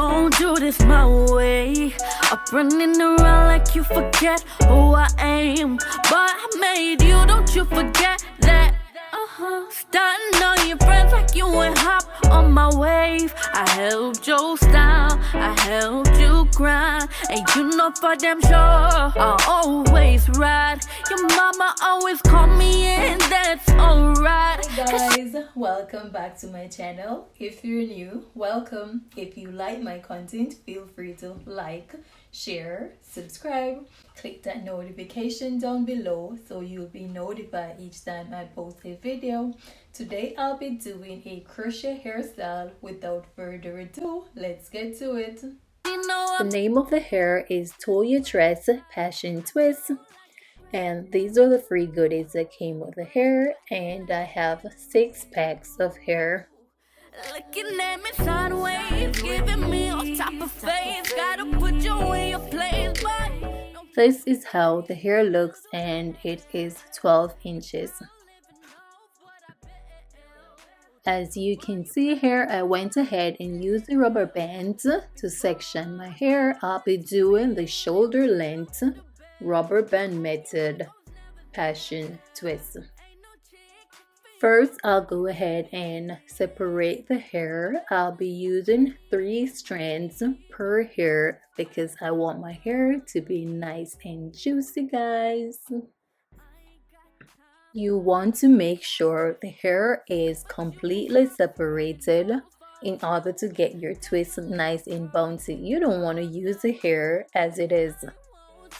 gon' do this my way. Up running around like you forget who I am. But I made you, don't you forget that. Starting on your friends like you ain't hop on my wave. I helped you style, I helped you grind. And you know for damn sure I'll always ride. Your mama always call me and that's alright. Hey guys, welcome back to my channel. If you're new, welcome. If you like my content, feel free to like, share, subscribe, click that notification down below so you'll be notified each time I post a video. Today I'll be doing a crochet hairstyle. Without further ado, let's get to it. The name of the hair is Toya Dress Passion Twist, and these are the free goodies that came with the hair, and I have 6 packs of hair. Looking at me sideways, giving me all type of face. Gotta put you in your place, but this is how the hair looks, and it is 12 inches. As you can see here, I went ahead and used the rubber band to section my hair. I'll be doing the shoulder length rubber band method passion twist. First, I'll go ahead and separate the hair. I'll be using 3 strands per hair because I want my hair to be nice and juicy, guys. You want to make sure the hair is completely separated in order to get your twist nice and bouncy. You don't want to use the hair as it is.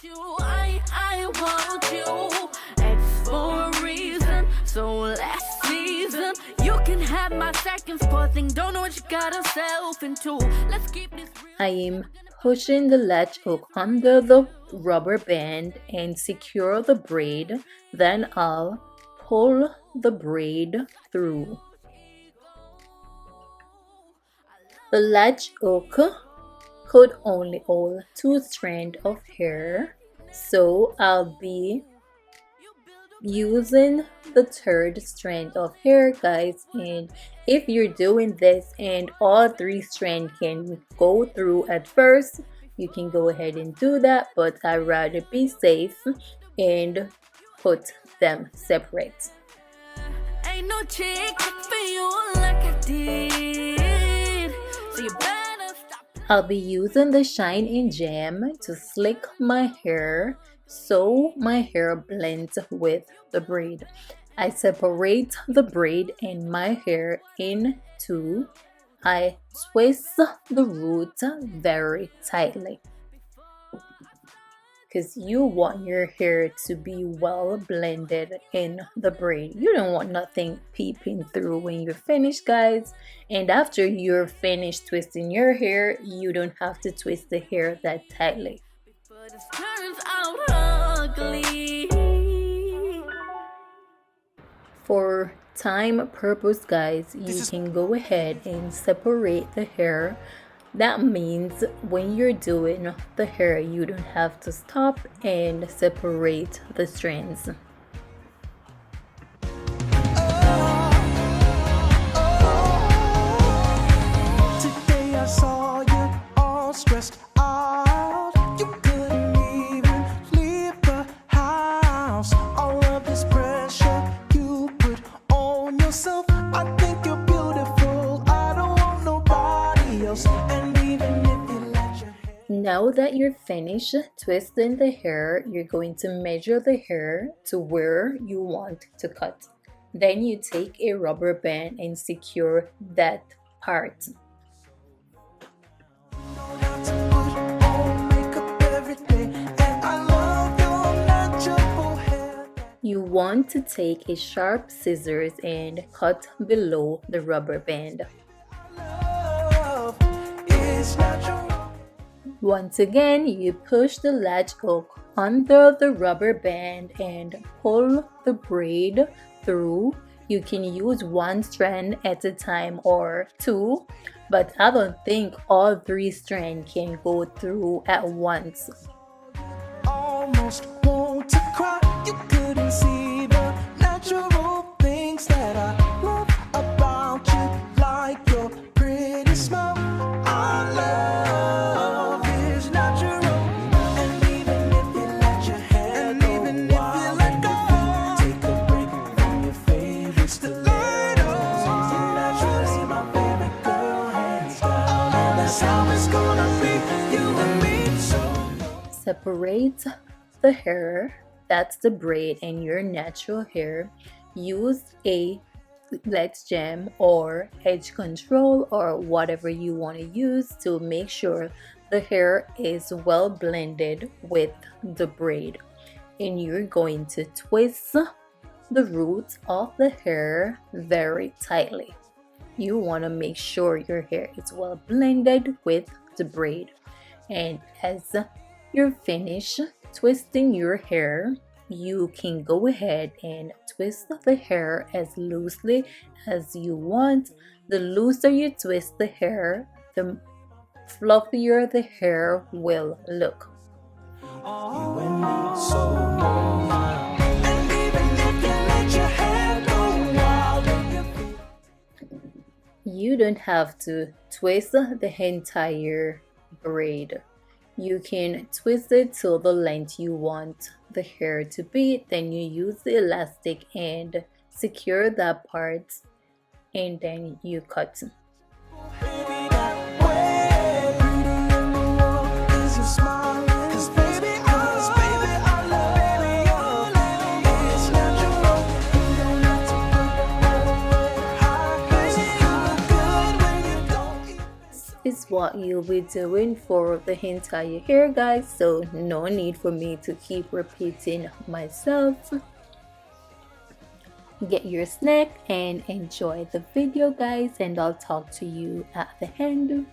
I want you, it's for a reason. So last season, you can have my seconds pausing. Don't know what you got yourself into. Let's keep this real. I am pushing the latch hook under the rubber band and secure the braid. Then I'll pull the braid through. The latch hook could only hold 2 strands of hair, so I'll be using the 3rd strand of hair, guys. And if you're doing this and all 3 strands can go through at first, you can go ahead and do that, but I'd rather be safe and put them separate. Ain't no chick for you like I did, so you better stop. I'll be using the Shine and Jam to slick my hair so my hair blends with the braid. I separate the braid and my hair in 2. I twist the root very tightly because you want your hair to be well blended in the braid. You don't want nothing peeping through when you're finished, guys. And after you're finished twisting your hair, you don't have to twist the hair that tightly. But it turns out ugly. For time purpose, guys, you can go ahead and separate the hair. That means when you're doing the hair, you don't have to stop and separate the strands. Today I saw you all stressed out. You couldn't even leave the house. All of this pressure you put on yourself. I think you're beautiful. I don't want nobody else. Now that you're finished twisting the hair, you're going to measure the hair to where you want to cut. Then you take a rubber band and secure that part. You want to take a sharp scissors and cut below the rubber band. Once again, you push the latch hook under the rubber band and pull the braid through. You can use 1 strand at a time or 2, but I don't think all 3 strands can go through at once. Almost want to cry. You couldn't see the natural things that I love about you, like your pretty smile. I love that's how it's gonna be, you and me. So Separate the hair, that's the braid, and your natural hair. Use a let's jam or edge control or whatever you want to use to make sure the hair is well blended with the braid. And you're going to twist the roots of the hair very tightly. You want to make sure your hair is well blended with the braid. And as you're finished twisting your hair, you can go ahead and twist the hair as loosely as you want. The looser you twist the hair, the fluffier the hair will look. you and me, so long. And even if you let your hair go wild and you feel You don't have to twist the entire braid. You can twist it to the length you want the hair to be. Then you use the elastic and secure that part, and then you cut. baby, that way. Beauty in the world is your smiling face. Baby, I love it. It's natural. You don't have to put high heels. You look good when you don't even. Is what you'll be doing for the entire hair, guys, so no need for me to keep repeating myself. Get your snack and enjoy the video, guys, and I'll talk to you at the end.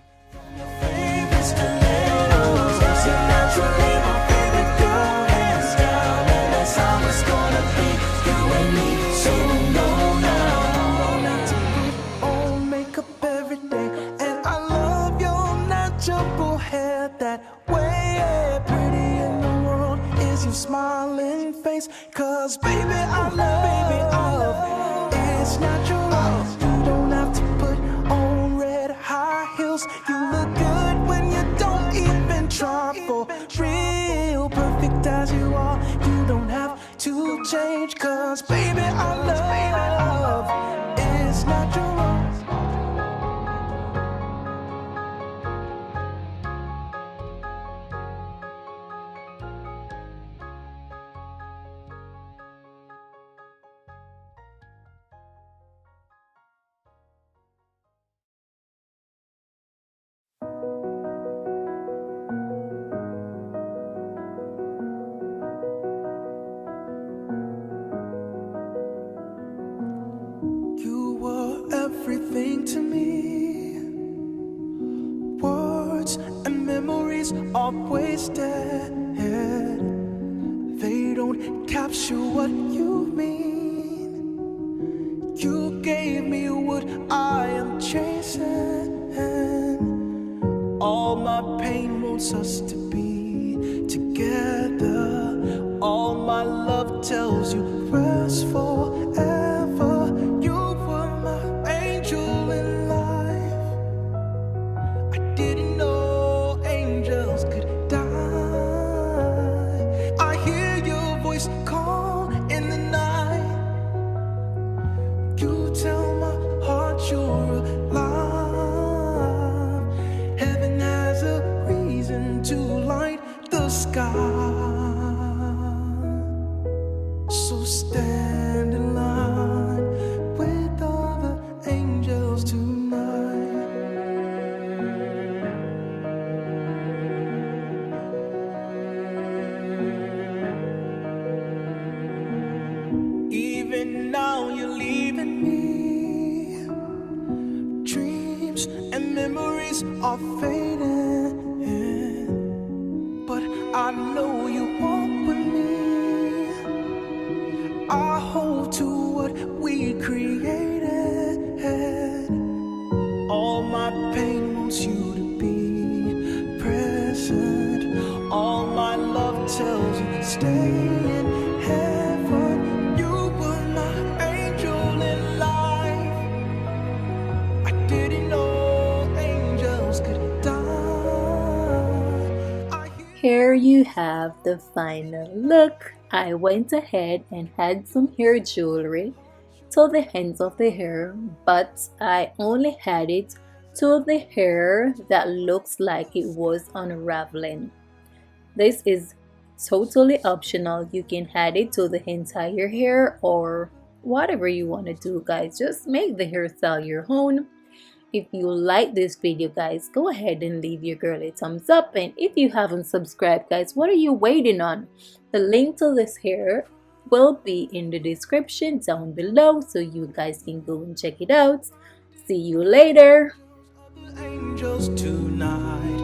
Favorite stilettos. So naturally my favorite girl, hands down, and that's how it's gonna be, you and me. So no now, not to put on makeup every day, and I love your natural hair that way. Pretty in the world is your smiling face, 'cause baby I love, it's natural. You don't have to put on red high heels. You look good when you don't even try, for real. Perfect as you are, you don't have to change, 'cause baby I love, it's natural. You were everything to me. Words and memories are wasted. They don't capture what you mean. You gave me what I am chasing. All my pain wants us to be together. All my love tells you rest forever. You were my angel in life. I didn't know angels could die. I hear your voice call in the night. You tell my heart you're alive. Heaven has a reason to light the sky. So stand in line with other angels tonight. Even now you're leaving me. Dreams and memories are fading, but I know you walk with me. I hold to what we created. All my pain wants you to be present. All my love tells you stay in heaven. You were my angel in life. I didn't know angels could die. Here you have the final look. I went ahead and had some hair jewelry to the ends of the hair, but I only had it to the hair that looks like it was unraveling. This is totally optional. You can add it to the entire hair or whatever you want to do, guys. Just make the hairstyle your own. If you like this video, guys, go ahead and leave your girl a thumbs up. And if you haven't subscribed, guys, what are you waiting on? The link to this hair will be in the description down below, so you guys can go and check it out. See you later. Angels tonight.